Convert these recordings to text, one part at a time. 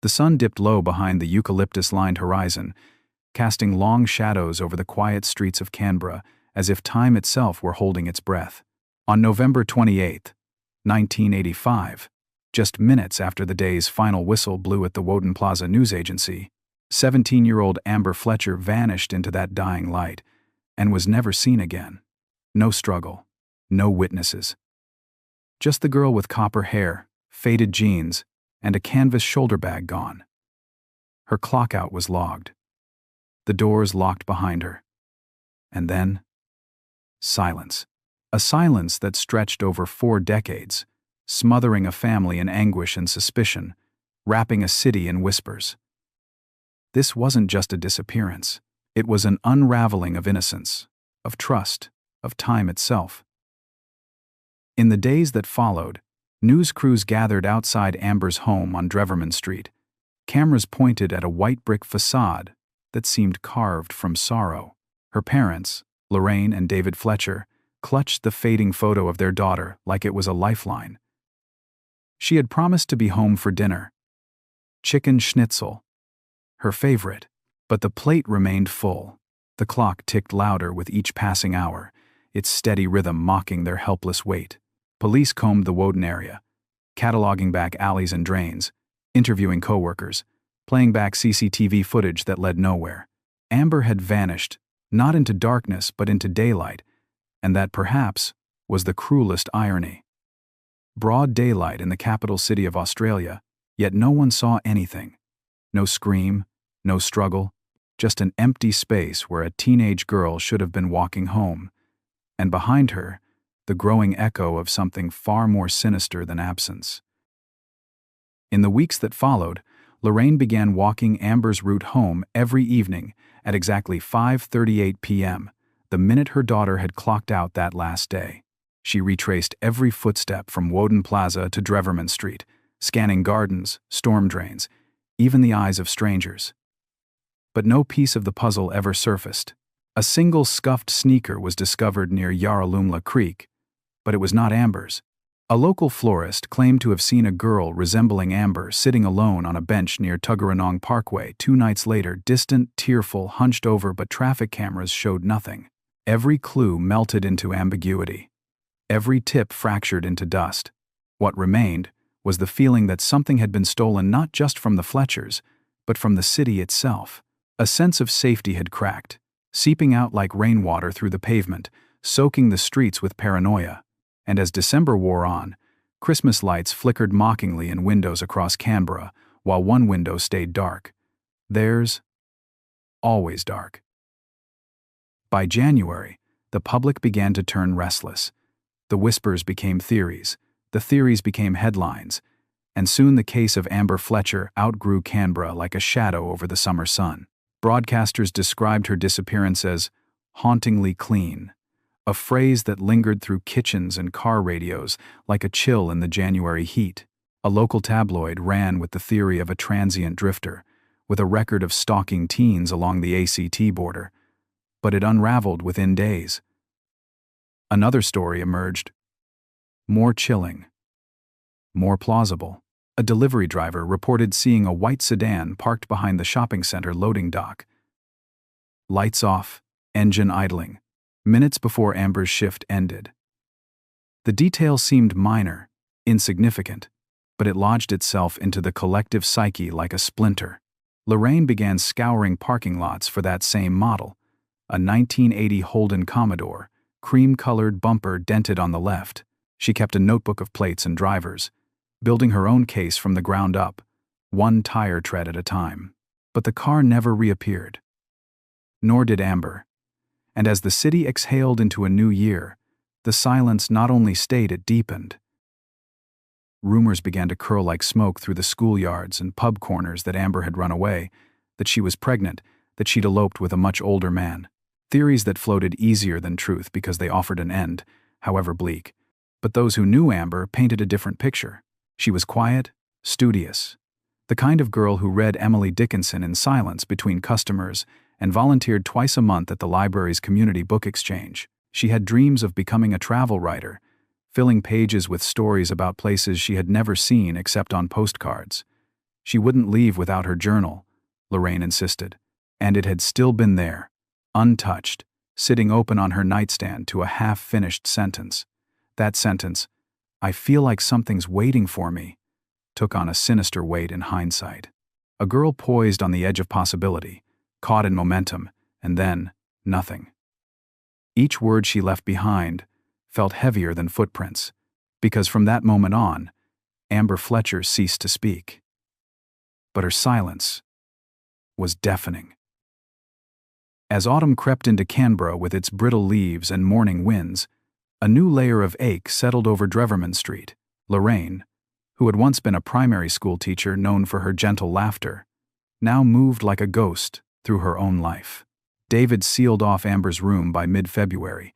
The sun dipped low behind the eucalyptus-lined horizon, casting long shadows over the quiet streets of Canberra as if time itself were holding its breath. On November 28, 1985, just minutes after the day's final whistle blew at the Woden Plaza news agency, 17-year-old Amber Fletcher vanished into that dying light and was never seen again. No struggle, no witnesses. Just the girl with copper hair, faded jeans, and a canvas shoulder bag gone. Her clockout was logged. The doors locked behind her. And then, silence. A silence that stretched over 4 decades, smothering a family in anguish and suspicion, wrapping a city in whispers. This wasn't just a disappearance. It was an unraveling of innocence, of trust, of time itself. In the days that followed, news crews gathered outside Amber's home on Dreverman Street, cameras pointed at a white brick facade that seemed carved from sorrow. Her parents, Lorraine and David Fletcher, clutched the fading photo of their daughter like it was a lifeline. She had promised to be home for dinner. Chicken schnitzel, her favorite, but the plate remained full. The clock ticked louder with each passing hour, its steady rhythm mocking their helpless weight. Police combed the Woden area, cataloging back alleys and drains, interviewing coworkers, playing back CCTV footage that led nowhere. Amber had vanished, not into darkness but into daylight, and that perhaps was the cruelest irony. Broad daylight in the capital city of Australia, yet no one saw anything. No scream, no struggle, just an empty space where a teenage girl should have been walking home, and behind her, the growing echo of something far more sinister than absence. In the weeks that followed, Lorraine began walking Amber's route home every evening at exactly 5:38 p.m., the minute her daughter had clocked out that last day. She retraced every footstep from Woden Plaza to Dreverman Street, scanning gardens, storm drains, even the eyes of strangers. But no piece of the puzzle ever surfaced. A single scuffed sneaker was discovered near Yarralumla Creek, but it was not Amber's. A local florist claimed to have seen a girl resembling Amber sitting alone on a bench near Tuggeranong Parkway 2 nights later, distant, tearful, hunched over, but traffic cameras showed nothing. Every clue melted into ambiguity. Every tip fractured into dust. What remained was the feeling that something had been stolen not just from the Fletchers, but from the city itself. A sense of safety had cracked, seeping out like rainwater through the pavement, soaking the streets with paranoia. And as December wore on, Christmas lights flickered mockingly in windows across Canberra, while one window stayed dark. Theirs, always dark. By January, the public began to turn restless. The whispers became theories, the theories became headlines, and soon the case of Amber Fletcher outgrew Canberra like a shadow over the summer sun. Broadcasters described her disappearance as hauntingly clean, a phrase that lingered through kitchens and car radios like a chill in the January heat. A local tabloid ran with the theory of a transient drifter, with a record of stalking teens along the ACT border, but it unraveled within days. Another story emerged, more chilling, more plausible. A delivery driver reported seeing a white sedan parked behind the shopping center loading dock. Lights off, engine idling, minutes before Amber's shift ended. The detail seemed minor, insignificant, but it lodged itself into the collective psyche like a splinter. Lorraine began scouring parking lots for that same model, a 1980 Holden Commodore, cream-colored bumper dented on the left. She kept a notebook of plates and drivers, building her own case from the ground up, one tire tread at a time. But the car never reappeared. Nor did Amber. And as the city exhaled into a new year, the silence not only stayed, it deepened. Rumors began to curl like smoke through the schoolyards and pub corners that Amber had run away, that she was pregnant, that she'd eloped with a much older man. Theories that floated easier than truth because they offered an end, however bleak. But those who knew Amber painted a different picture. She was quiet, studious, the kind of girl who read Emily Dickinson in silence between customers and volunteered twice a month at the library's community book exchange. She had dreams of becoming a travel writer, filling pages with stories about places she had never seen except on postcards. She wouldn't leave without her journal, Lorraine insisted, and it had still been there, untouched, sitting open on her nightstand to a half-finished sentence. That sentence, "I feel like something's waiting for me," took on a sinister weight in hindsight. A girl poised on the edge of possibility, caught in momentum, and then nothing. Each word she left behind felt heavier than footprints, because from that moment on, Amber Fletcher ceased to speak. But her silence was deafening. As autumn crept into Canberra with its brittle leaves and morning winds, a new layer of ache settled over Dreverman Street. Lorraine, who had once been a primary school teacher known for her gentle laughter, now moved like a ghost through her own life. David sealed off Amber's room by mid-February,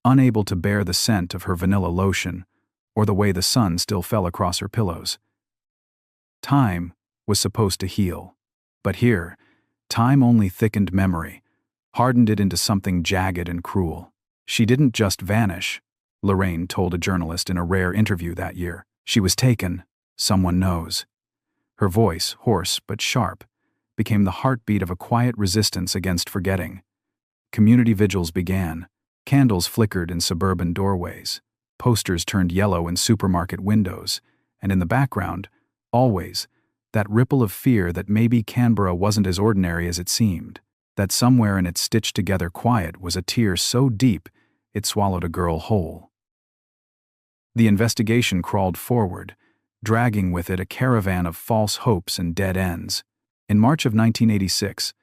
unable to bear the scent of her vanilla lotion or the way the sun still fell across her pillows. Time was supposed to heal, but here, time only thickened memory, hardened it into something jagged and cruel. She didn't just vanish, Lorraine told a journalist in a rare interview that year. She was taken, someone knows. Her voice, hoarse but sharp, became the heartbeat of a quiet resistance against forgetting. Community vigils began. Candles flickered in suburban doorways. Posters turned yellow in supermarket windows. And in the background, always, that ripple of fear that maybe Canberra wasn't as ordinary as it seemed. That somewhere in its stitched-together quiet was a tear so deep it swallowed a girl whole. The investigation crawled forward, dragging with it a caravan of false hopes and dead ends. In March of 1986,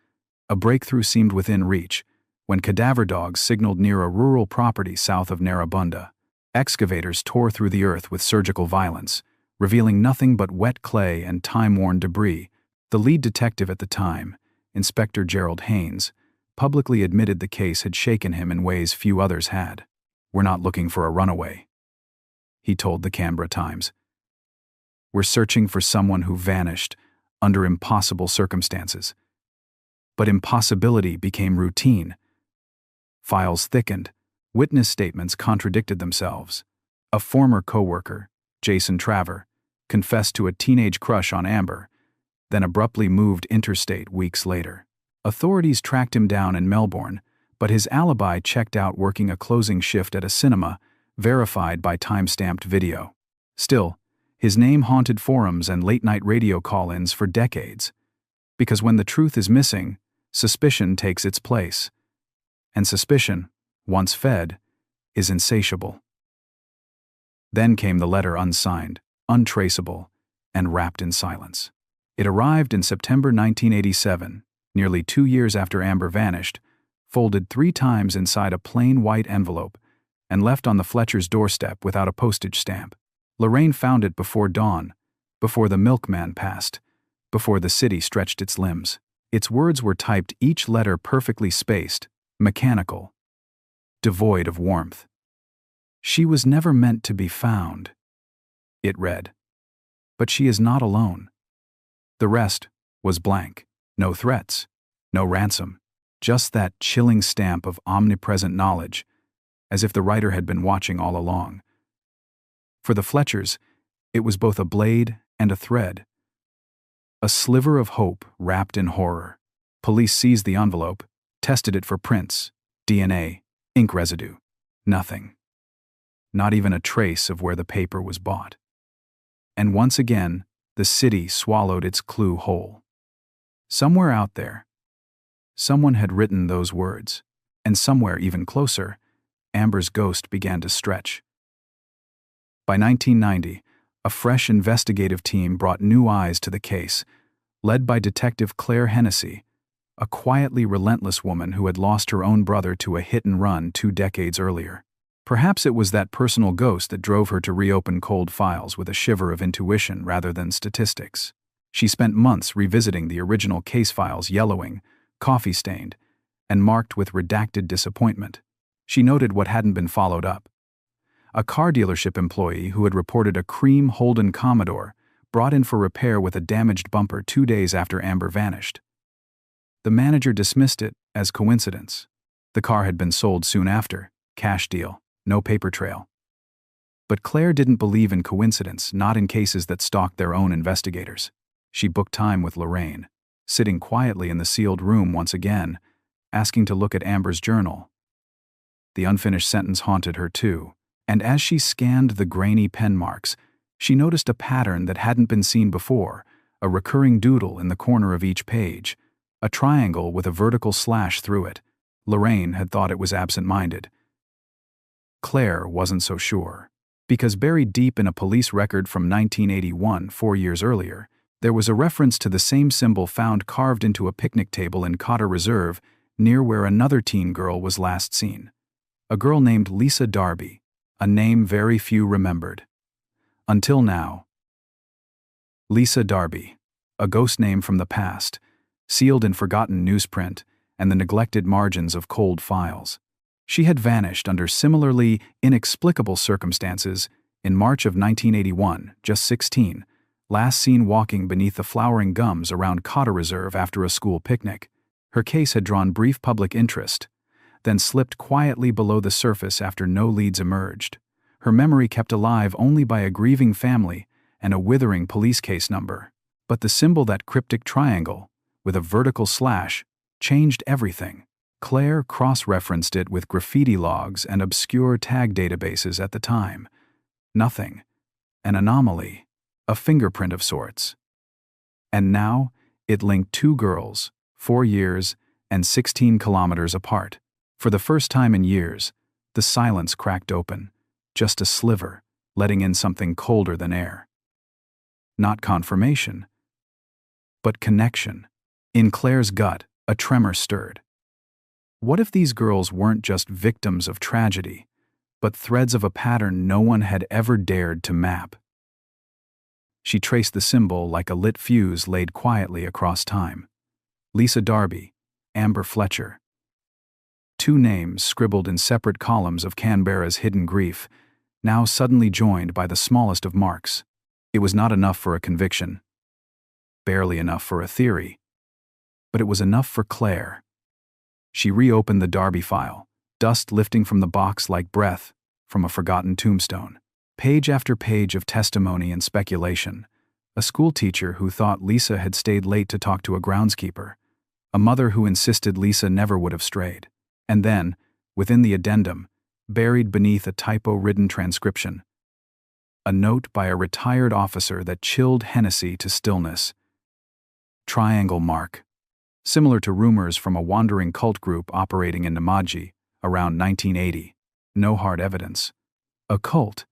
a breakthrough seemed within reach when cadaver dogs signaled near a rural property south of Narrabundah. Excavators tore through the earth with surgical violence, revealing nothing but wet clay and time-worn debris. The lead detective at the time, Inspector Gerald Haynes, publicly admitted the case had shaken him in ways few others had. "We're not looking for a runaway," he told the Canberra Times. "We're searching for someone who vanished under impossible circumstances." But impossibility became routine. Files thickened. Witness statements contradicted themselves. A former co-worker, Jason Traver, confessed to a teenage crush on Amber, then abruptly moved interstate weeks later. Authorities tracked him down in Melbourne, but his alibi checked out working a closing shift at a cinema, verified by time-stamped video. Still, his name haunted forums and late-night radio call-ins for decades. Because when the truth is missing, suspicion takes its place. And suspicion, once fed, is insatiable. Then came the letter unsigned, untraceable, and wrapped in silence. It arrived in September 1987, nearly 2 years after Amber vanished, folded 3 times inside a plain white envelope, and left on the Fletcher's doorstep without a postage stamp. Lorraine found it before dawn, before the milkman passed, before the city stretched its limbs. Its words were typed, each letter perfectly spaced, mechanical, devoid of warmth. "She was never meant to be found," it read. "But she is not alone." The rest was blank. No threats, no ransom, just that chilling stamp of omnipresent knowledge, as if the writer had been watching all along. For the Fletchers, it was both a blade and a thread. A sliver of hope wrapped in horror. Police seized the envelope, tested it for prints, DNA, ink residue. Nothing. Not even a trace of where the paper was bought. And once again, the city swallowed its clue whole. Somewhere out there, someone had written those words, and somewhere even closer, Amber's ghost began to stretch. By 1990, a fresh investigative team brought new eyes to the case, led by Detective Claire Hennessy, a quietly relentless woman who had lost her own brother to a hit-and-run 2 decades earlier. Perhaps it was that personal ghost that drove her to reopen cold files with a shiver of intuition rather than statistics. She spent months revisiting the original case files, yellowing, coffee-stained, and marked with redacted disappointment. She noted what hadn't been followed up. A car dealership employee who had reported a cream Holden Commodore brought in for repair with a damaged bumper 2 days after Amber vanished. The manager dismissed it as coincidence. The car had been sold soon after, cash deal, no paper trail. But Claire didn't believe in coincidence, not in cases that stalked their own investigators. She booked time with Lorraine, sitting quietly in the sealed room once again, asking to look at Amber's journal. The unfinished sentence haunted her too, and as she scanned the grainy pen marks, she noticed a pattern that hadn't been seen before, a recurring doodle in the corner of each page, a triangle with a vertical slash through it. Lorraine had thought it was absent-minded. Claire wasn't so sure, because buried deep in a police record from 1981, 4 years earlier, there was a reference to the same symbol found carved into a picnic table in Cotter Reserve, near where another teen girl was last seen. A girl named Lisa Darby, a name very few remembered. Until now. Lisa Darby, a ghost name from the past, sealed in forgotten newsprint and the neglected margins of cold files. She had vanished under similarly inexplicable circumstances in March of 1981, just 16, last seen walking beneath the flowering gums around Cotter Reserve after a school picnic. Her case had drawn brief public interest, then slipped quietly below the surface after no leads emerged, her memory kept alive only by a grieving family and a withering police case number. But the symbol, that cryptic triangle, with a vertical slash, changed everything. Claire cross-referenced it with graffiti logs and obscure tag databases at the time. Nothing. An anomaly. A fingerprint of sorts. And now, it linked two girls, 4 years and 16 kilometers apart. For the first time in years, the silence cracked open. Just a sliver, letting in something colder than air. Not confirmation, but connection. In Claire's gut, a tremor stirred. What if these girls weren't just victims of tragedy, but threads of a pattern no one had ever dared to map? She traced the symbol like a lit fuse laid quietly across time. Lisa Darby, Amber Fletcher. Two names scribbled in separate columns of Canberra's hidden grief, now suddenly joined by the smallest of marks. It was not enough for a conviction. Barely enough for a theory. But it was enough for Claire. She reopened the Darby file, dust lifting from the box like breath from a forgotten tombstone. Page after page of testimony and speculation. A schoolteacher who thought Lisa had stayed late to talk to a groundskeeper. A mother who insisted Lisa never would have strayed. And then, within the addendum, buried beneath a typo-ridden transcription, a note by a retired officer that chilled Hennessy to stillness. Triangle mark. Similar to rumors from a wandering cult group operating in Namaji around 1980. No hard evidence. A cult.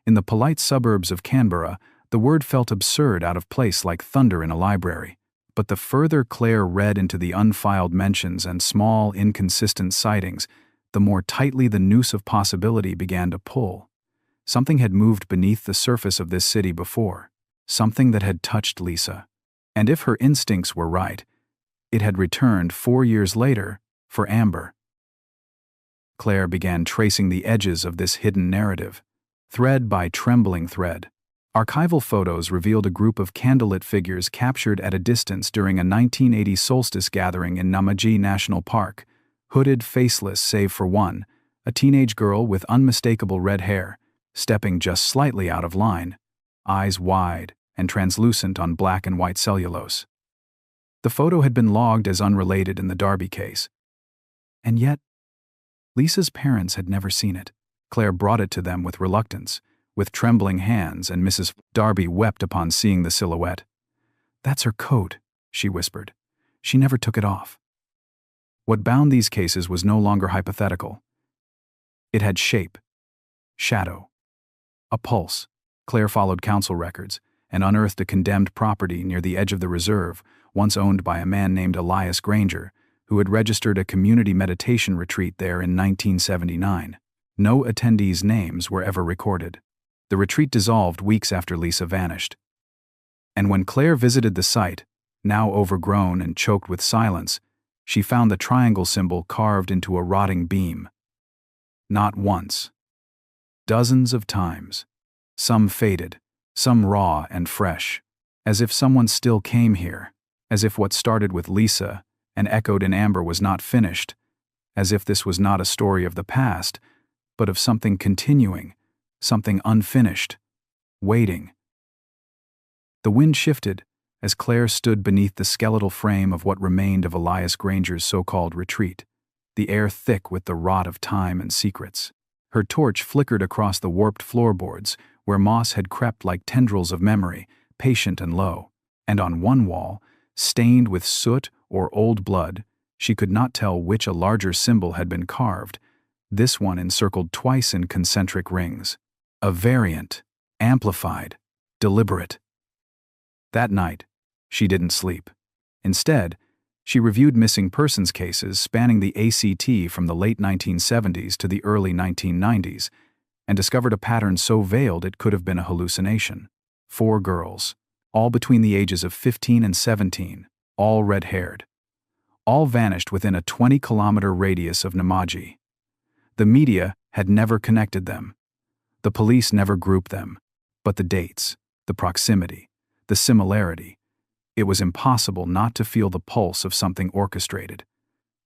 In the polite suburbs of Canberra, the word felt absurd, out of place, like thunder in a library. But the further Claire read into the unfiled mentions and small, inconsistent sightings, the more tightly the noose of possibility began to pull. Something had moved beneath the surface of this city before. Something that had touched Lisa. And if her instincts were right, it had returned 4 years later for Amber. Claire began tracing the edges of this hidden narrative, thread by trembling thread. Archival photos revealed a group of candlelit figures captured at a distance during a 1980 solstice gathering in Namaji National Park, hooded, faceless save for one, a teenage girl with unmistakable red hair, stepping just slightly out of line, eyes wide and translucent on black and white cellulose. The photo had been logged as unrelated in the Darby case. And yet, Lisa's parents had never seen it. Claire brought it to them with reluctance, with trembling hands, and Mrs. Darby wept upon seeing the silhouette. "That's her coat," she whispered. "She never took it off." What bound these cases was no longer hypothetical. It had shape, shadow, a pulse. Claire followed council records and unearthed a condemned property near the edge of the reserve, once owned by a man named Elias Granger, who had registered a community meditation retreat there in 1979. No attendees' names were ever recorded. The retreat dissolved weeks after Lisa vanished. And when Claire visited the site, now overgrown and choked with silence, she found the triangle symbol carved into a rotting beam. Not once. Dozens of times. Some faded, some raw and fresh. As if someone still came here. As if what started with Lisa and echoed in Amber was not finished. As if this was not a story of the past, but of something continuing, something unfinished, waiting. The wind shifted, as Claire stood beneath the skeletal frame of what remained of Elias Granger's so-called retreat, the air thick with the rot of time and secrets. Her torch flickered across the warped floorboards, where moss had crept like tendrils of memory, patient and low. And on one wall, stained with soot or old blood, she could not tell which a larger symbol had been carved, this one encircled twice in concentric rings. A variant, amplified, deliberate. That night, she didn't sleep. Instead, she reviewed missing persons cases spanning the ACT from the late 1970s to the early 1990s, and discovered a pattern so veiled it could have been a hallucination. 4 girls, all between the ages of 15 and 17, all red-haired. All vanished within a 20-kilometer radius of Namaji. The media had never connected them. The police never grouped them. But the dates, the proximity, the similarity, it was impossible not to feel the pulse of something orchestrated.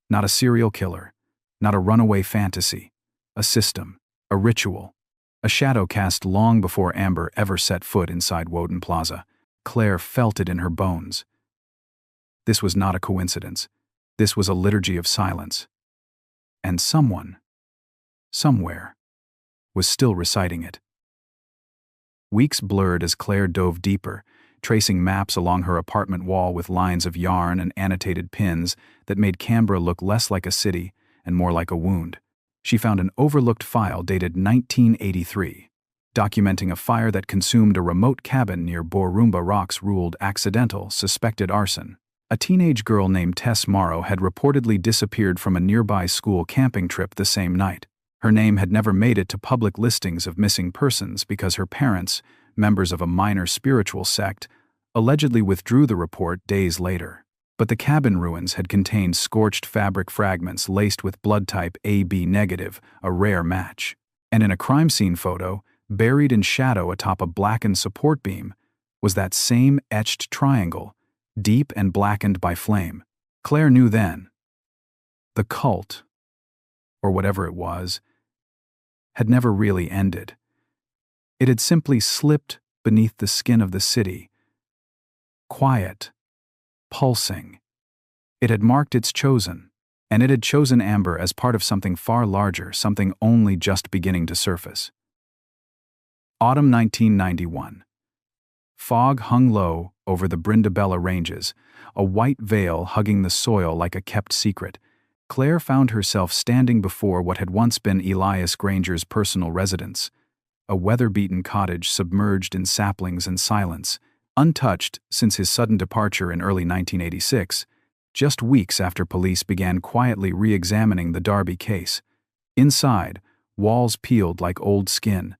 Not a serial killer, not a runaway fantasy, a system, a ritual, a shadow cast long before Amber ever set foot inside Woden Plaza. Claire felt it in her bones. This was not a coincidence. This was a liturgy of silence. And someone, somewhere, was still reciting it. Weeks blurred as Claire dove deeper, tracing maps along her apartment wall with lines of yarn and annotated pins that made Canberra look less like a city and more like a wound. She found an overlooked file dated 1983, documenting a fire that consumed a remote cabin near Borumba Rocks ruled accidental, suspected arson. A teenage girl named Tess Morrow had reportedly disappeared from a nearby school camping trip the same night. Her name had never made it to public listings of missing persons because her parents, members of a minor spiritual sect, allegedly withdrew the report days later. But the cabin ruins had contained scorched fabric fragments laced with blood type AB negative, a rare match. And in a crime scene photo, buried in shadow atop a blackened support beam, was that same etched triangle, deep and blackened by flame. Claire knew then. The cult, or whatever it was, had never really ended. It had simply slipped beneath the skin of the city. Quiet, pulsing. It had marked its chosen, and it had chosen Amber as part of something far larger, something only just beginning to surface. Autumn 1991. Fog hung low over the Brindabella Ranges, a white veil hugging the soil like a kept secret. Claire found herself standing before what had once been Elias Granger's personal residence, a weather-beaten cottage submerged in saplings and silence, untouched since his sudden departure in early 1986, just weeks after police began quietly re-examining the Darby case. Inside, walls peeled like old skin.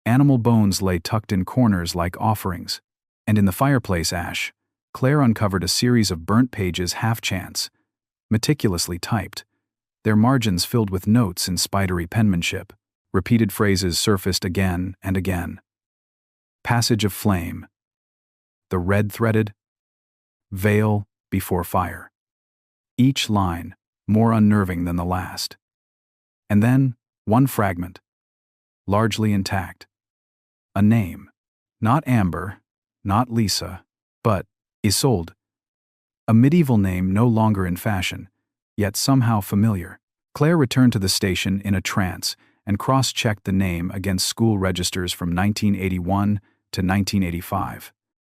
Animal bones lay tucked in corners like offerings, and in the fireplace ash, Claire uncovered a series of burnt pages half-chance, meticulously typed, their margins filled with notes in spidery penmanship. Repeated phrases surfaced again and again. Passage of flame. The red-threaded. Veil before fire. Each line more unnerving than the last. And then, one fragment. Largely intact. A name. Not Amber, not Lisa, but Isolde. A medieval name no longer in fashion, yet somehow familiar. Claire returned to the station in a trance and cross-checked the name against school registers from 1981 to 1985.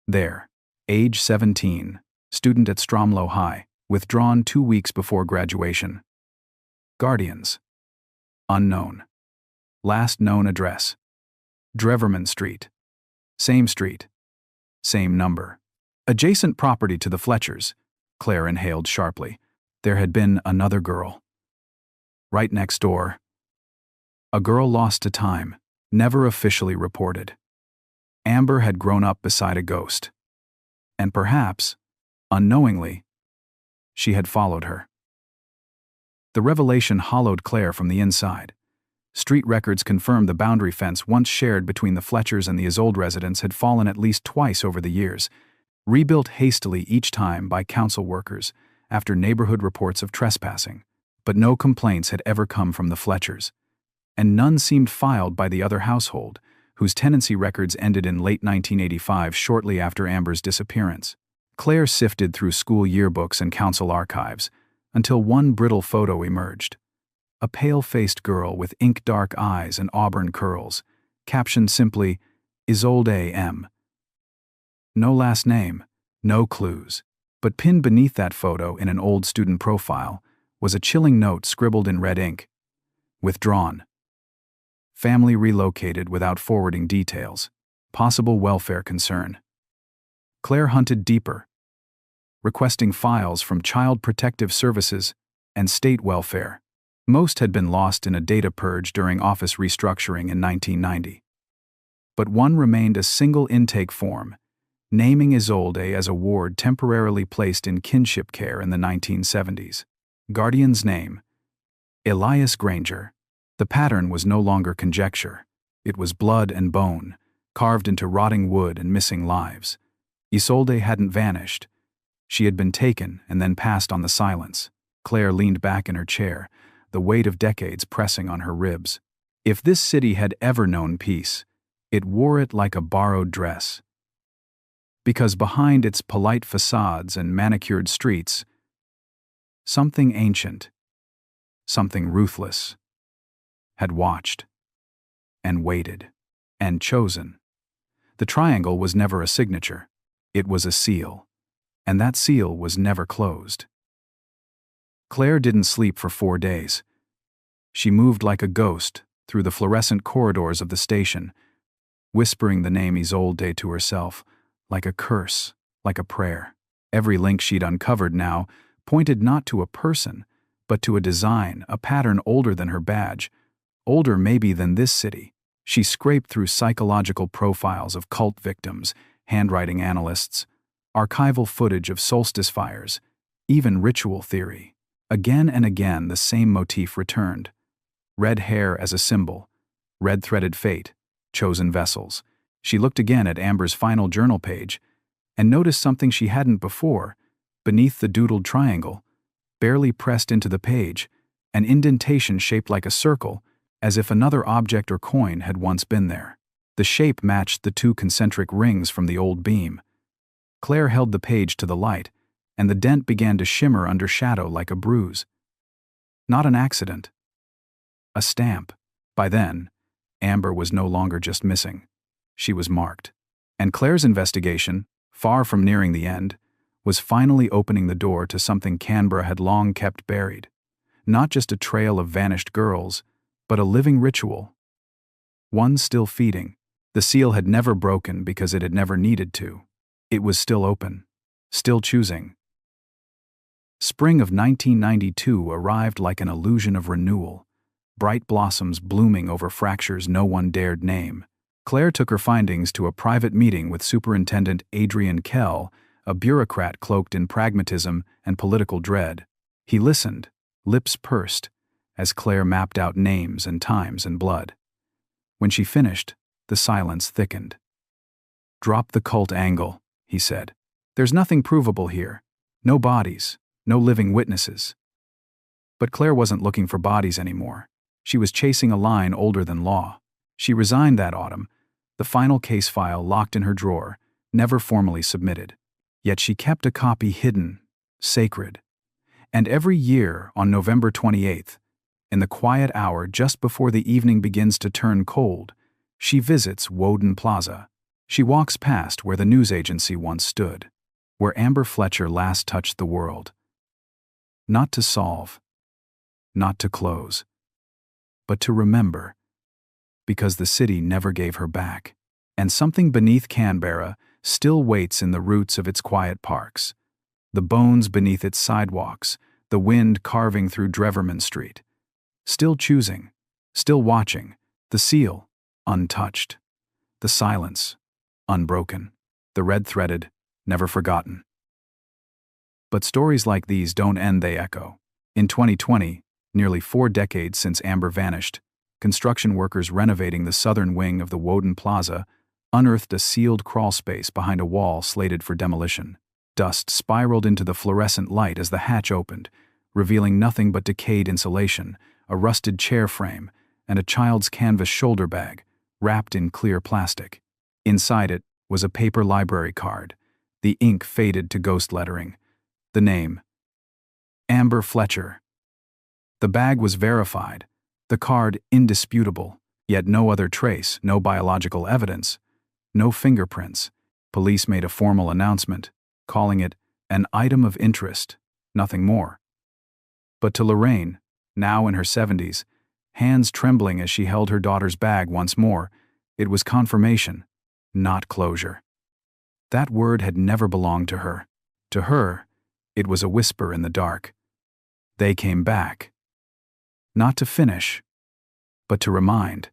There, age 17, student at Stromlo High, withdrawn 2 weeks before graduation. Guardians. Unknown. Last known address. Dreverman Street. Same street. Same number. Adjacent property to the Fletchers, Claire inhaled sharply. There had been another girl. Right next door. A girl lost to time, never officially reported. Amber had grown up beside a ghost. And perhaps, unknowingly, she had followed her. The revelation hollowed Claire from the inside. Street records confirmed the boundary fence once shared between the Fletchers and the Isolde residents had fallen at least twice over the years, rebuilt hastily each time by council workers after neighborhood reports of trespassing. But no complaints had ever come from the Fletchers, and none seemed filed by the other household, whose tenancy records ended in late 1985 shortly after Amber's disappearance. Claire sifted through school yearbooks and council archives until one brittle photo emerged. A pale-faced girl with ink-dark eyes and auburn curls, captioned simply, Isolde M. No last name, no clues. But pinned beneath that photo in an old student profile was a chilling note scribbled in red ink. Withdrawn. Family relocated without forwarding details. Possible welfare concern. Claire hunted deeper, requesting files from Child Protective Services and state welfare. Most had been lost in a data purge during office restructuring in 1990. But one remained a single intake form, naming Isolde as a ward temporarily placed in kinship care in the 1970s. Guardian's name: Elias Granger. The pattern was no longer conjecture. It was blood and bone, carved into rotting wood and missing lives. Isolde hadn't vanished. She had been taken and then passed on the silence. Claire leaned back in her chair, the weight of decades pressing on her ribs. If this city had ever known peace, it wore it like a borrowed dress. Because behind its polite facades and manicured streets, something ancient, something ruthless, had watched, and waited, and chosen. The triangle was never a signature. It was a seal, and that seal was never closed. Claire didn't sleep for 4 days. She moved like a ghost through the fluorescent corridors of the station, whispering the name Isolde to herself, like a curse, like a prayer. Every link she'd uncovered now pointed not to a person, but to a design, a pattern older than her badge, older maybe than this city. She scraped through psychological profiles of cult victims, handwriting analysts, archival footage of solstice fires, even ritual theory. Again and again the same motif returned. Red hair as a symbol, red-threaded fate, chosen vessels. She looked again at Amber's final journal page and noticed something she hadn't before. Beneath the doodled triangle, barely pressed into the page, an indentation shaped like a circle, as if another object or coin had once been there. The shape matched the 2 concentric rings from the old beam. Claire held the page to the light, and the dent began to shimmer under shadow like a bruise. Not an accident. A stamp. By then, Amber was no longer just missing. She was marked. And Claire's investigation, far from nearing the end, was finally opening the door to something Canberra had long kept buried. Not just a trail of vanished girls, but a living ritual. One still feeding. The seal had never broken because it had never needed to. It was still open. Still choosing. Spring of 1992 arrived like an illusion of renewal. Bright blossoms blooming over fractures no one dared name. Claire took her findings to a private meeting with Superintendent Adrian Kell, a bureaucrat cloaked in pragmatism and political dread. He listened, lips pursed, as Claire mapped out names and times and blood. When she finished, the silence thickened. "Drop the cult angle," he said. "There's nothing provable here. No bodies, no living witnesses." But Claire wasn't looking for bodies anymore. She was chasing a line older than law. She resigned that autumn, the final case file locked in her drawer, never formally submitted. Yet she kept a copy hidden, sacred. And every year on November 28th, in the quiet hour just before the evening begins to turn cold, she visits Woden Plaza. She walks past where the news agency once stood, where Amber Fletcher last touched the world. Not to solve, not to close, but to remember, because the city never gave her back. And something beneath Canberra still waits in the roots of its quiet parks. The bones beneath its sidewalks, the wind carving through Dreverman Street. Still choosing, still watching, the seal, untouched. The silence, unbroken. The red-threaded, never forgotten. But stories like these don't end, they echo. In 2020, nearly 4 decades since Amber vanished, construction workers renovating the southern wing of the Woden Plaza unearthed a sealed crawlspace behind a wall slated for demolition. Dust spiraled into the fluorescent light as the hatch opened, revealing nothing but decayed insulation, a rusted chair frame, and a child's canvas shoulder bag, wrapped in clear plastic. Inside it was a paper library card, the ink faded to ghost lettering. The name: Amber Fletcher. The bag was verified, the card indisputable, yet no other trace, no biological evidence, no fingerprints. Police made a formal announcement, calling it an item of interest, nothing more. But to Lorraine, now in her 70s, hands trembling as she held her daughter's bag once more, it was confirmation, not closure. That word had never belonged to her. To her, it was a whisper in the dark. They came back. Not to finish, but to remind.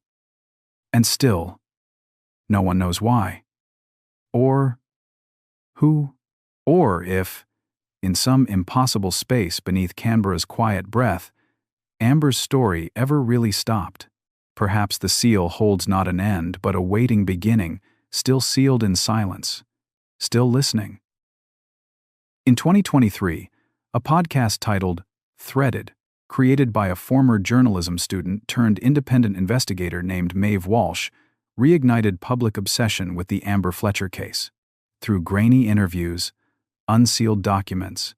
And still, no one knows why. Or who, or if, in some impossible space beneath Canberra's quiet breath, Amber's story ever really stopped. Perhaps the seal holds not an end but a waiting beginning, still sealed in silence, still listening. In 2023, a podcast titled Threaded, created by a former journalism student turned independent investigator named Maeve Walsh, reignited public obsession with the Amber Fletcher case. Through grainy interviews, unsealed documents,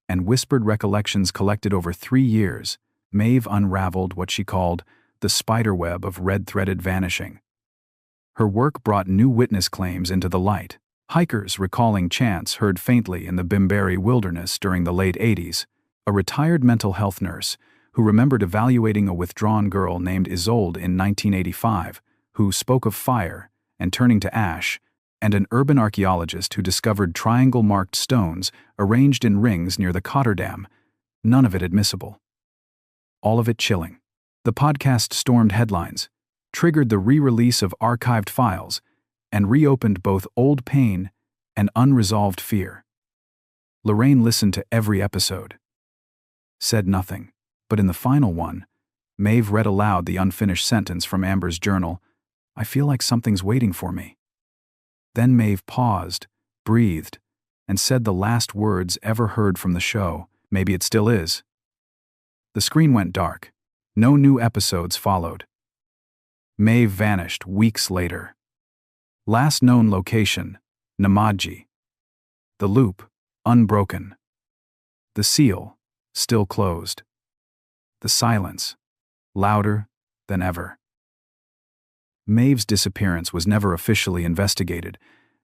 and whispered recollections collected over 3 years, Maeve unraveled what she called the spiderweb of red-threaded vanishing. Her work brought new witness claims into the light. Hikers recalling chants heard faintly in the Bimberry wilderness during the late 80s, a retired mental health nurse who remembered evaluating a withdrawn girl named Isolde in 1985, who spoke of fire and turning to ash, and an urban archaeologist who discovered triangle-marked stones arranged in rings near the Cotter Dam, none of it admissible. All of it chilling. The podcast stormed headlines, triggered the re-release of archived files, and reopened both old pain and unresolved fear. Lorraine listened to every episode. Said nothing, but in the final one, Maeve read aloud the unfinished sentence from Amber's journal, "I feel like something's waiting for me." Then Maeve paused, breathed, and said the last words ever heard from the show. Maybe it still is. The screen went dark. No new episodes followed. Maeve vanished weeks later. Last known location, Namadgi. The loop, unbroken. The seal, still closed. The silence, louder than ever. Maeve's disappearance was never officially investigated,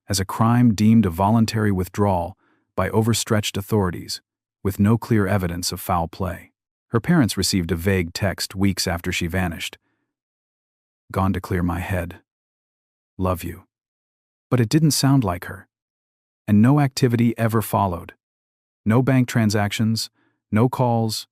as a crime deemed a voluntary withdrawal by overstretched authorities, with no clear evidence of foul play. Her parents received a vague text weeks after she vanished. "Gone to clear my head. Love you." But it didn't sound like her. And no activity ever followed. No bank transactions, no calls,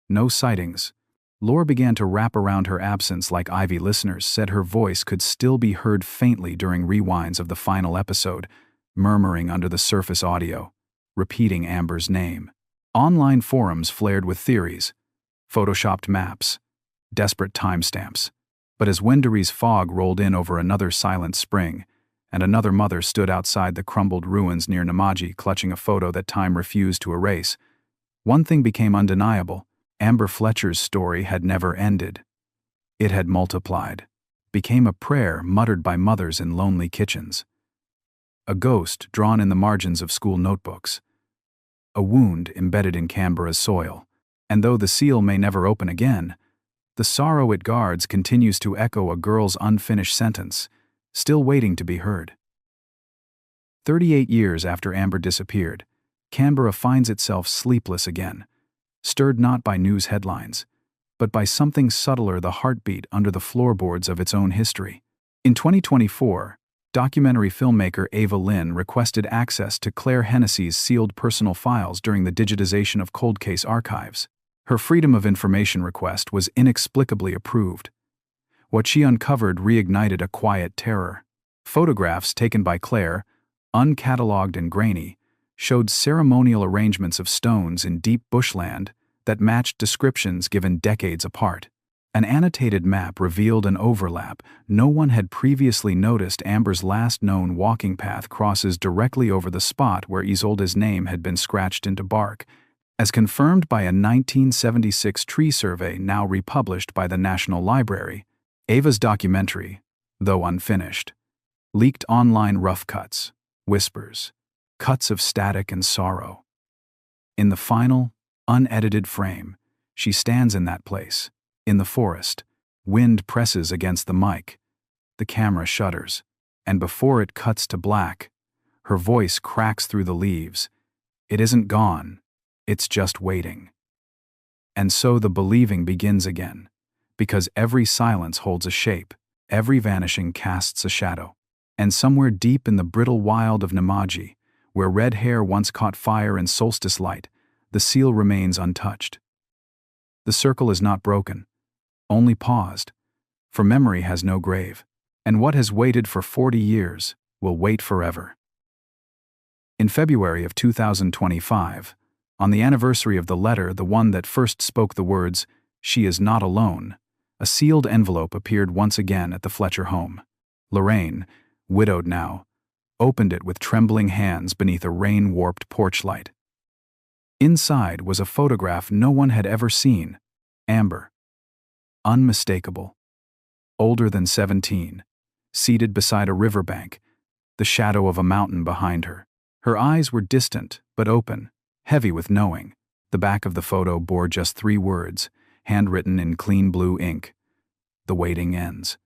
no sightings. Lore began to wrap around her absence like ivy. Listeners said her voice could still be heard faintly during rewinds of the final episode, murmuring under the surface audio, repeating Amber's name. Online forums flared with theories, photoshopped maps, desperate timestamps. But as Wendourie's fog rolled in over another silent spring, and another mother stood outside the crumbled ruins near Namadgi clutching a photo that time refused to erase, one thing became undeniable: Amber Fletcher's story had never ended. It had multiplied, became a prayer muttered by mothers in lonely kitchens, a ghost drawn in the margins of school notebooks, a wound embedded in Canberra's soil. And though the seal may never open again, the sorrow it guards continues to echo a girl's unfinished sentence, still waiting to be heard. 38 years after Amber disappeared, Canberra finds itself sleepless again, stirred not by news headlines, but by something subtler, the heartbeat under the floorboards of its own history. In 2024, documentary filmmaker Ava Lynn requested access to Claire Hennessy's sealed personal files during the digitization of cold case archives. Her Freedom of Information request was inexplicably approved. What she uncovered reignited a quiet terror. Photographs taken by Claire, uncatalogued and grainy, showed ceremonial arrangements of stones in deep bushland that matched descriptions given decades apart. An annotated map revealed an overlap. No one had previously noticed Amber's last known walking path crosses directly over the spot where Isolde's name had been scratched into bark, as confirmed by a 1976 tree survey now republished by the National Library. Ava's documentary, though unfinished. Leaked online rough cuts, whispers, cuts of static and sorrow. In the final, unedited frame, she stands in that place, in the forest. Wind presses against the mic. The camera shudders, and before it cuts to black, her voice cracks through the leaves. It isn't gone, it's just waiting. And so the believing begins again, because every silence holds a shape, every vanishing casts a shadow. And somewhere deep in the brittle wild of Namaji, where red hair once caught fire in solstice light, the seal remains untouched. The circle is not broken, only paused, for memory has no grave, and what has waited for 40 years will wait forever. In February of 2025, on the anniversary of the letter, the one that first spoke the words, "She is not alone," a sealed envelope appeared once again at the Fletcher home. Lorraine, widowed now, opened it with trembling hands beneath a rain-warped porch light. Inside was a photograph no one had ever seen, Amber. Unmistakable. Older than 17, seated beside a riverbank, the shadow of a mountain behind her. Her eyes were distant but open, heavy with knowing. The back of the photo bore just 3 words, handwritten in clean blue ink. The waiting ends.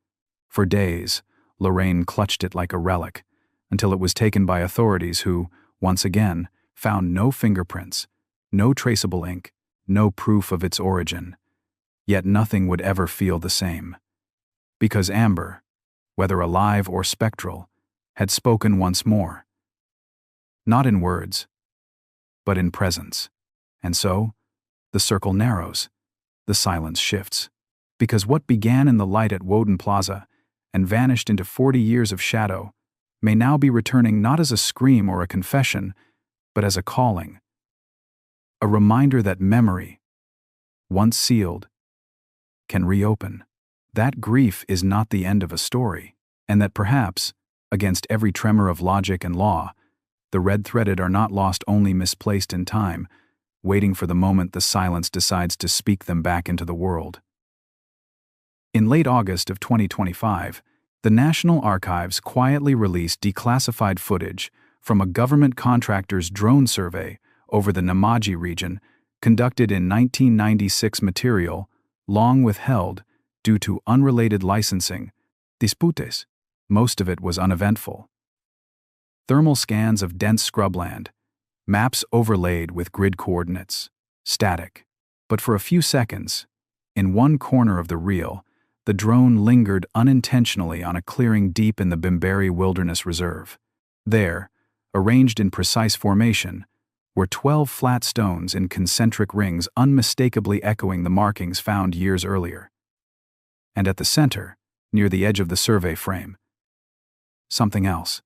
For days, Lorraine clutched it like a relic, until it was taken by authorities who, once again, found no fingerprints, no traceable ink, no proof of its origin. Yet nothing would ever feel the same. Because Amber, whether alive or spectral, had spoken once more. Not in words, but in presence. And so, the circle narrows, the silence shifts. Because what began in the light at Woden Plaza and vanished into 40 years of shadow may now be returning not as a scream or a confession, but as a calling. A reminder that memory, once sealed, can reopen. That grief is not the end of a story, and that perhaps, against every tremor of logic and law, the red-threaded are not lost, only misplaced in time, waiting for the moment the silence decides to speak them back into the world. In late August of 2025, the National Archives quietly released declassified footage from a government contractor's drone survey over the Namaji region conducted in 1996. Material, long withheld due to unrelated licensing, disputes. Most of it was uneventful. Thermal scans of dense scrubland, maps overlaid with grid coordinates, static. But for a few seconds, in one corner of the reel, the drone lingered unintentionally on a clearing deep in the Bimberi Wilderness Reserve. There, arranged in precise formation, were 12 flat stones in concentric rings unmistakably echoing the markings found years earlier. And at the center, near the edge of the survey frame, something else.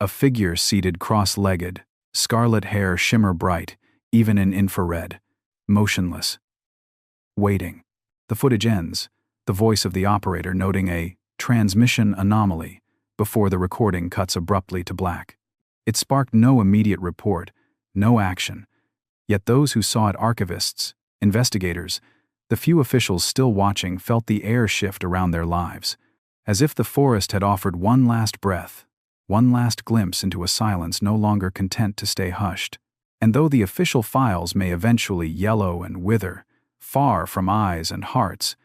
A figure seated cross-legged, scarlet hair shimmer bright, even in infrared, motionless. Waiting. The footage ends, the voice of the operator noting a transmission anomaly before the recording cuts abruptly to black. It sparked no immediate report, no action. Yet those who saw it, archivists, investigators, the few officials still watching, felt the air shift around their lives, as if the forest had offered one last breath, one last glimpse into a silence no longer content to stay hushed. And though the official files may eventually yellow and wither, far from eyes and hearts,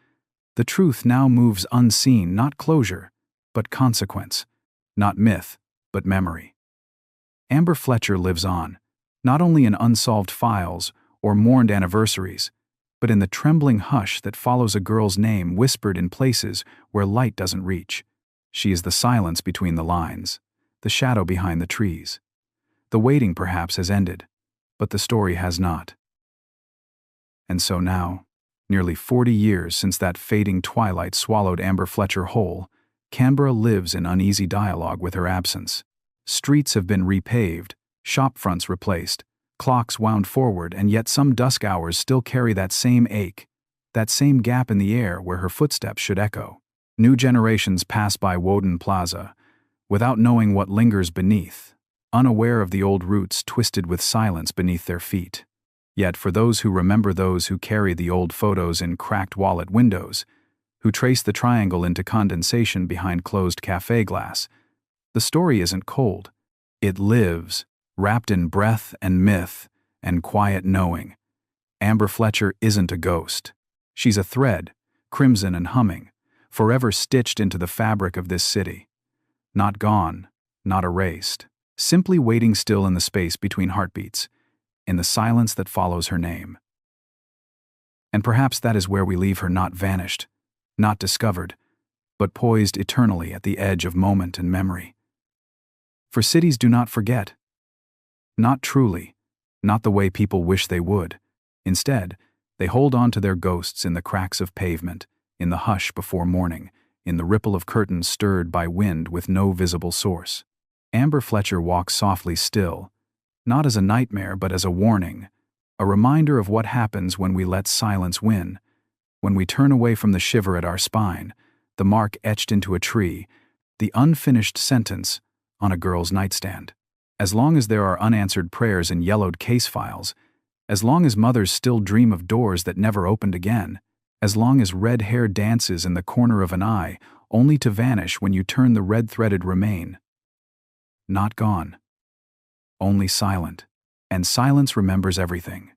the truth now moves unseen, not closure, but consequence, not myth, but memory. Amber Fletcher lives on, not only in unsolved files or mourned anniversaries, but in the trembling hush that follows a girl's name whispered in places where light doesn't reach. She is the silence between the lines, the shadow behind the trees. The waiting perhaps has ended, but the story has not. And so now, nearly 40 years since that fading twilight swallowed Amber Fletcher whole, Canberra lives in uneasy dialogue with her absence. Streets have been repaved, shop fronts replaced, clocks wound forward, and yet some dusk hours still carry that same ache, that same gap in the air where her footsteps should echo. New generations pass by Woden Plaza, without knowing what lingers beneath, unaware of the old roots twisted with silence beneath their feet. Yet for those who remember, those who carry the old photos in cracked wallet windows, who trace the triangle into condensation behind closed cafe glass. The story isn't cold. It lives, wrapped in breath and myth and quiet knowing. Amber Fletcher isn't a ghost. She's a thread, crimson and humming, forever stitched into the fabric of this city. Not gone, not erased, simply waiting still in the space between heartbeats, in the silence that follows her name. And perhaps that is where we leave her, not vanished, not discovered, but poised eternally at the edge of moment and memory. For cities do not forget. Not truly, not the way people wish they would. Instead, they hold on to their ghosts in the cracks of pavement, in the hush before morning, in the ripple of curtains stirred by wind with no visible source. Amber Fletcher walks softly still, not as a nightmare but as a warning, a reminder of what happens when we let silence win, when we turn away from the shiver at our spine, the mark etched into a tree, the unfinished sentence on a girl's nightstand. As long as there are unanswered prayers in yellowed case files, as long as mothers still dream of doors that never opened again, as long as red hair dances in the corner of an eye, only to vanish when you turn the red-threaded remain. Not gone. Only silent. And silence remembers everything.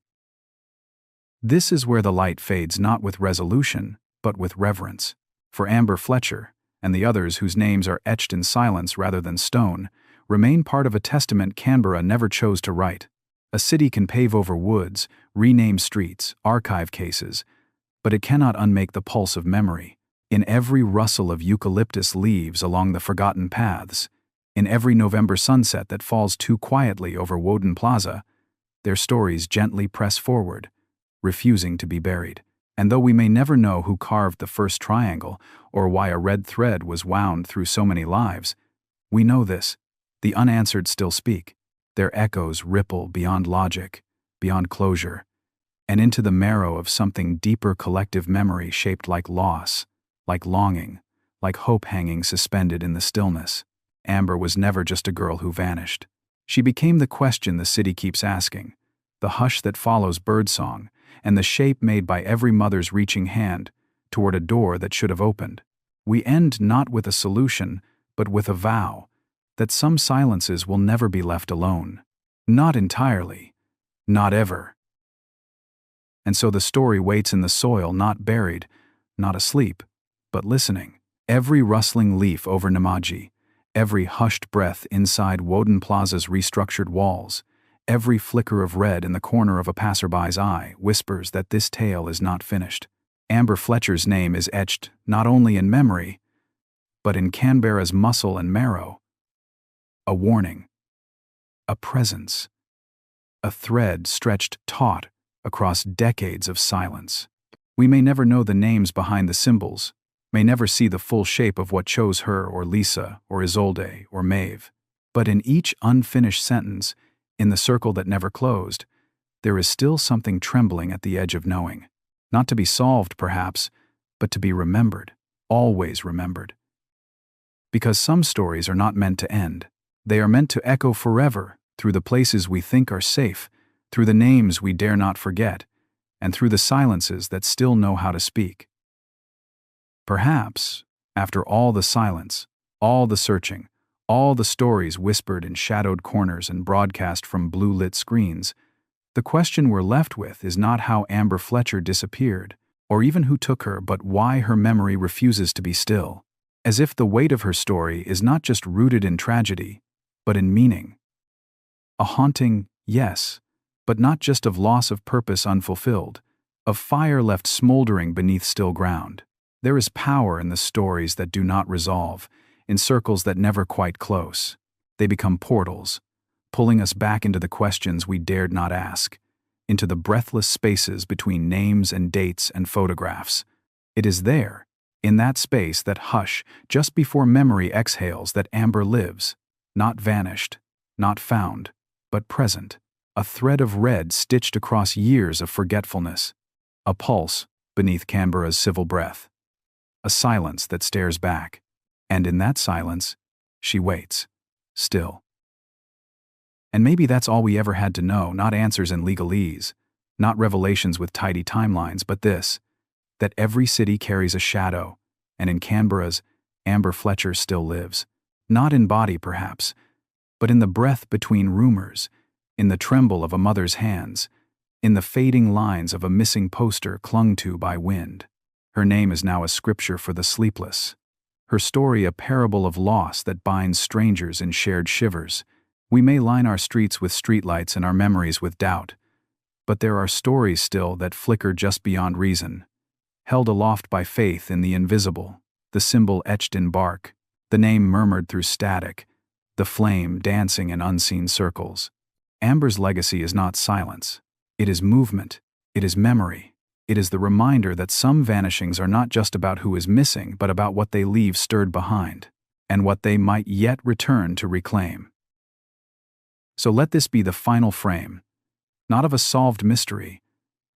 This is where the light fades not with resolution, but with reverence. For Amber Fletcher, and the others whose names are etched in silence rather than stone, remain part of a testament Canberra never chose to write. A city can pave over woods, rename streets, archive cases, but it cannot unmake the pulse of memory. In every rustle of eucalyptus leaves along the forgotten paths, in every November sunset that falls too quietly over Woden Plaza, their stories gently press forward, refusing to be buried. And though we may never know who carved the first triangle or why a red thread was wound through so many lives, we know this: the unanswered still speak. Their echoes ripple beyond logic, beyond closure, and into the marrow of something deeper, collective memory shaped like loss, like longing, like hope hanging suspended in the stillness. Amber was never just a girl who vanished. She became the question the city keeps asking, the hush that follows birdsong, and the shape made by every mother's reaching hand toward a door that should have opened. We end not with a solution, but with a vow that some silences will never be left alone. Not entirely. Not ever. And so the story waits in the soil, not buried, not asleep, but listening. Every rustling leaf over Namaji, every hushed breath inside Woden Plaza's restructured walls, every flicker of red in the corner of a passerby's eye whispers that this tale is not finished. Amber Fletcher's name is etched not only in memory, but in Canberra's muscle and marrow. A warning, a presence, a thread stretched taut across decades of silence. We may never know the names behind the symbols, may never see the full shape of what chose her or Lisa or Isolde or Maeve, but in each unfinished sentence, in the circle that never closed, there is still something trembling at the edge of knowing. Not to be solved, perhaps, but to be remembered, always remembered. Because some stories are not meant to end. They are meant to echo forever through the places we think are safe, through the names we dare not forget, and through the silences that still know how to speak. Perhaps, after all the silence, all the searching, all the stories whispered in shadowed corners and broadcast from blue-lit screens, the question we're left with is not how Amber Fletcher disappeared, or even who took her, but why her memory refuses to be still. As if the weight of her story is not just rooted in tragedy, but in meaning. A haunting, yes, but not just of loss of purpose unfulfilled, of fire left smoldering beneath still ground. There is power in the stories that do not resolve, in circles that never quite close. They become portals, pulling us back into the questions we dared not ask, into the breathless spaces between names and dates and photographs. It is there, in that space, that hush, just before memory exhales, that Amber lives, not vanished, not found, but present, a thread of red stitched across years of forgetfulness, a pulse beneath Canberra's civil breath, a silence that stares back, and in that silence, she waits, still. And maybe that's all we ever had to know, not answers in legalese, not revelations with tidy timelines, but this, that every city carries a shadow, and in Canberra's, Amber Fletcher still lives. Not in body, perhaps, but in the breath between rumors, in the tremble of a mother's hands, in the fading lines of a missing poster clung to by wind. Her name is now a scripture for the sleepless. Her story a parable of loss that binds strangers in shared shivers. We may line our streets with streetlights and our memories with doubt, but there are stories still that flicker just beyond reason, held aloft by faith in the invisible, the symbol etched in bark, the name murmured through static, the flame dancing in unseen circles. Amber's legacy is not silence. It is movement. It is memory. It is the reminder that some vanishings are not just about who is missing, but about what they leave stirred behind, and what they might yet return to reclaim. So let this be the final frame, not of a solved mystery,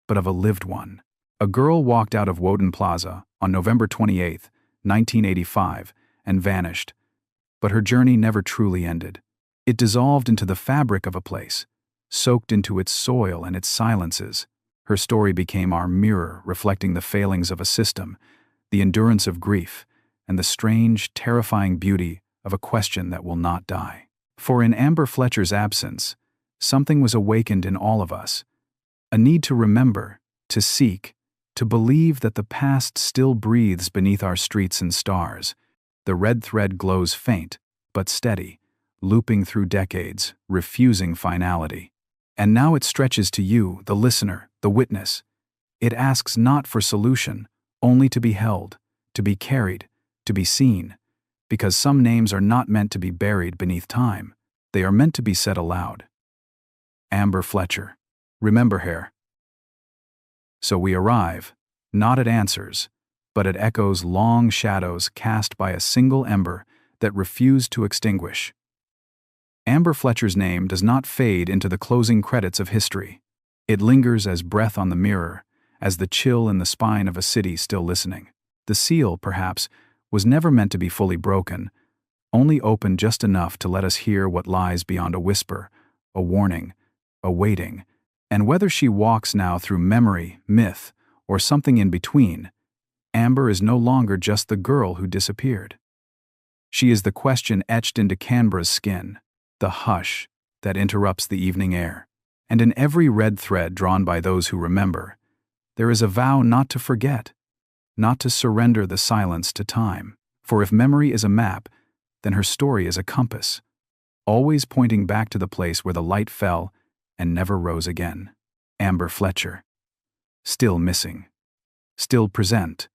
but of a lived one. A girl walked out of Woden Plaza on November 28, 1985, and vanished, but her journey never truly ended. It dissolved into the fabric of a place, soaked into its soil and its silences. Her story became our mirror, reflecting the failings of a system, the endurance of grief, and the strange, terrifying beauty of a question that will not die. For in Amber Fletcher's absence, something was awakened in all of us, a need to remember, to seek, to believe that the past still breathes beneath our streets and stars. The red thread glows faint, but steady, looping through decades, refusing finality. And now it stretches to you, the listener, the witness. It asks not for solution, only to be held, to be carried, to be seen, because some names are not meant to be buried beneath time. They are meant to be said aloud. Amber Fletcher. Remember her. So we arrive, not at answers, but at echoes, long shadows cast by a single ember that refused to extinguish. Amber Fletcher's name does not fade into the closing credits of history. It lingers as breath on the mirror, as the chill in the spine of a city still listening. The seal, perhaps, was never meant to be fully broken, only open just enough to let us hear what lies beyond a whisper, a warning, a waiting. And whether she walks now through memory, myth, or something in between, Amber is no longer just the girl who disappeared. She is the question etched into Canberra's skin, the hush that interrupts the evening air. And in every red thread drawn by those who remember, there is a vow not to forget, not to surrender the silence to time. For if memory is a map, then her story is a compass, always pointing back to the place where the light fell and never rose again. Amber Fletcher. Still missing. Still present.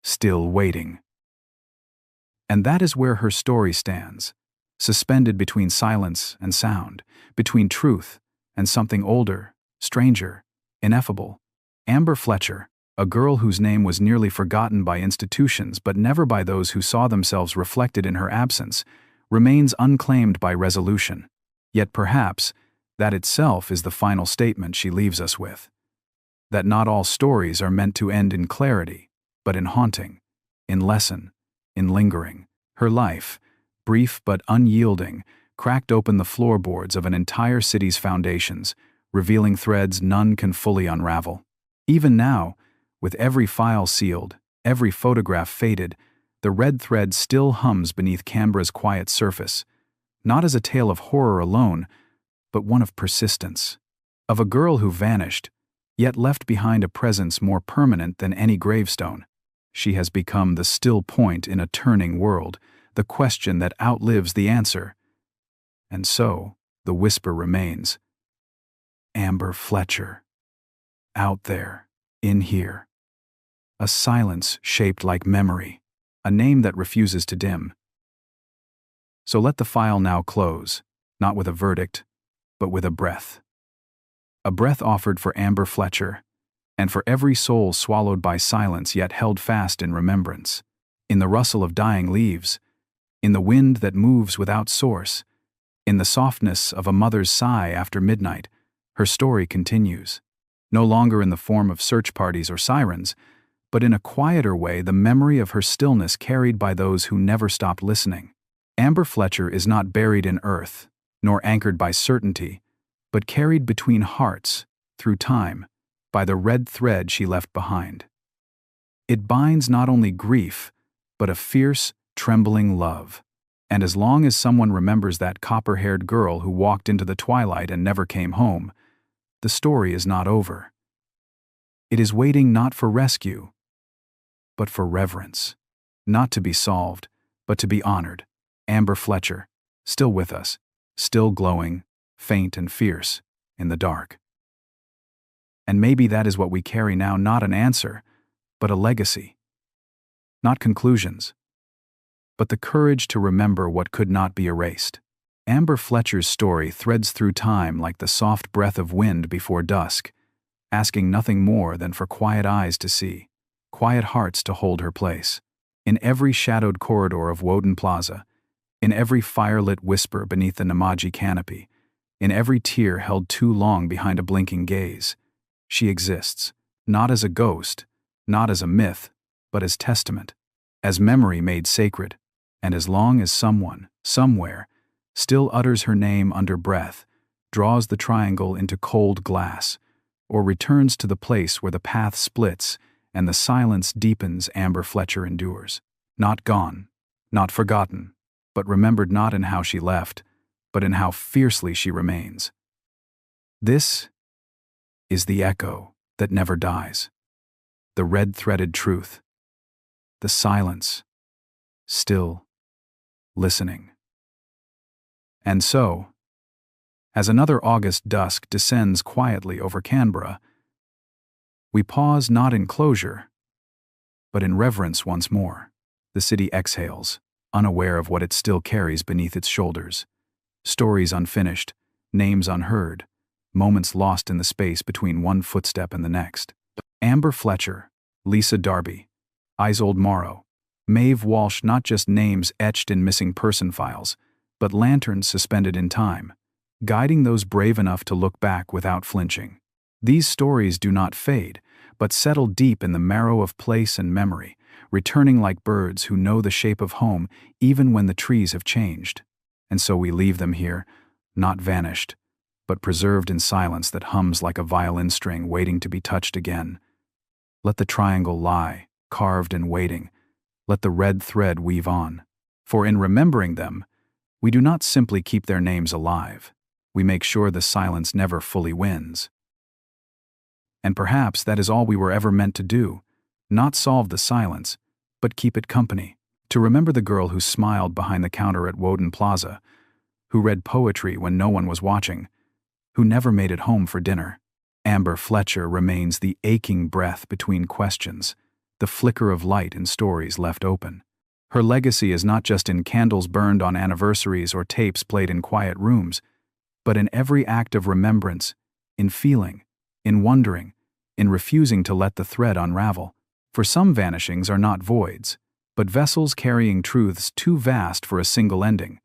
Still waiting. And that is where her story stands, suspended between silence and sound, between truth and something older, stranger, ineffable. Amber Fletcher, a girl whose name was nearly forgotten by institutions but never by those who saw themselves reflected in her absence, remains unclaimed by resolution. Yet perhaps that itself is the final statement she leaves us with. That not all stories are meant to end in clarity, but in haunting, in lesson, in lingering. Her life, brief but unyielding, cracked open the floorboards of an entire city's foundations, revealing threads none can fully unravel. Even now, with every file sealed, every photograph faded, the red thread still hums beneath Canberra's quiet surface, not as a tale of horror alone, but one of persistence, of a girl who vanished, yet left behind a presence more permanent than any gravestone. She has become the still point in a turning world, the question that outlives the answer. And so, the whisper remains. Amber Fletcher. Out there, in here. A silence shaped like memory, a name that refuses to dim. So let the file now close, not with a verdict, but with a breath. A breath offered for Amber Fletcher, and for every soul swallowed by silence yet held fast in remembrance. In the rustle of dying leaves, in the wind that moves without source, in the softness of a mother's sigh after midnight, her story continues. No longer in the form of search parties or sirens, but in a quieter way the memory of her stillness carried by those who never stopped listening. Amber Fletcher is not buried in earth, nor anchored by certainty, but carried between hearts, through time, by the red thread she left behind. It binds not only grief, but a fierce, trembling love. And as long as someone remembers that copper-haired girl who walked into the twilight and never came home, the story is not over. It is waiting not for rescue, but for reverence. Not to be solved, but to be honored. Amber Fletcher, still with us, still glowing, faint and fierce, in the dark. And maybe that is what we carry now, not an answer, but a legacy. Not conclusions, but the courage to remember what could not be erased. Amber Fletcher's story threads through time like the soft breath of wind before dusk, asking nothing more than for quiet eyes to see, quiet hearts to hold her place. In every shadowed corridor of Woden Plaza, in every firelit whisper beneath the Namaji canopy, in every tear held too long behind a blinking gaze, she exists, not as a ghost, not as a myth, but as testament, as memory made sacred. And as long as someone, somewhere, still utters her name under breath, draws the triangle into cold glass, or returns to the place where the path splits and the silence deepens, Amber Fletcher endures. Not gone, not forgotten, but remembered not in how she left, but in how fiercely she remains. This is the echo that never dies, the red-threaded truth, the silence, still listening. And so, as another August dusk descends quietly over Canberra, we pause not in closure, but in reverence once more. The city exhales, unaware of what it still carries beneath its shoulders. Stories unfinished, names unheard, moments lost in the space between one footstep and the next. Amber Fletcher, Lisa Darby, Isolde Morrow, Maeve Walsh, not just names etched in missing person files, but lanterns suspended in time, guiding those brave enough to look back without flinching. These stories do not fade, but settle deep in the marrow of place and memory, returning like birds who know the shape of home even when the trees have changed. And so we leave them here, not vanished, but preserved in silence that hums like a violin string waiting to be touched again. Let the triangle lie, carved and waiting. Let the red thread weave on. For in remembering them, we do not simply keep their names alive. We make sure the silence never fully wins. And perhaps that is all we were ever meant to do, not solve the silence, but keep it company. To remember the girl who smiled behind the counter at Woden Plaza, who read poetry when no one was watching, who never made it home for dinner. Amber Fletcher remains the aching breath between questions, the flicker of light in stories left open. Her legacy is not just in candles burned on anniversaries or tapes played in quiet rooms, but in every act of remembrance, in feeling, in wondering, in refusing to let the thread unravel. For some vanishings are not voids, but vessels carrying truths too vast for a single ending.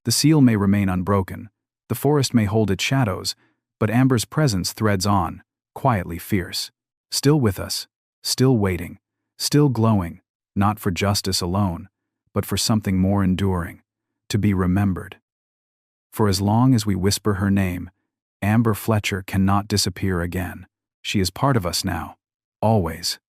The seal may remain unbroken, the forest may hold its shadows, but Amber's presence threads on, quietly fierce, still with us, still waiting, still glowing, not for justice alone, but for something more enduring, to be remembered. For as long as we whisper her name, Amber Fletcher cannot disappear again. She is part of us now, always.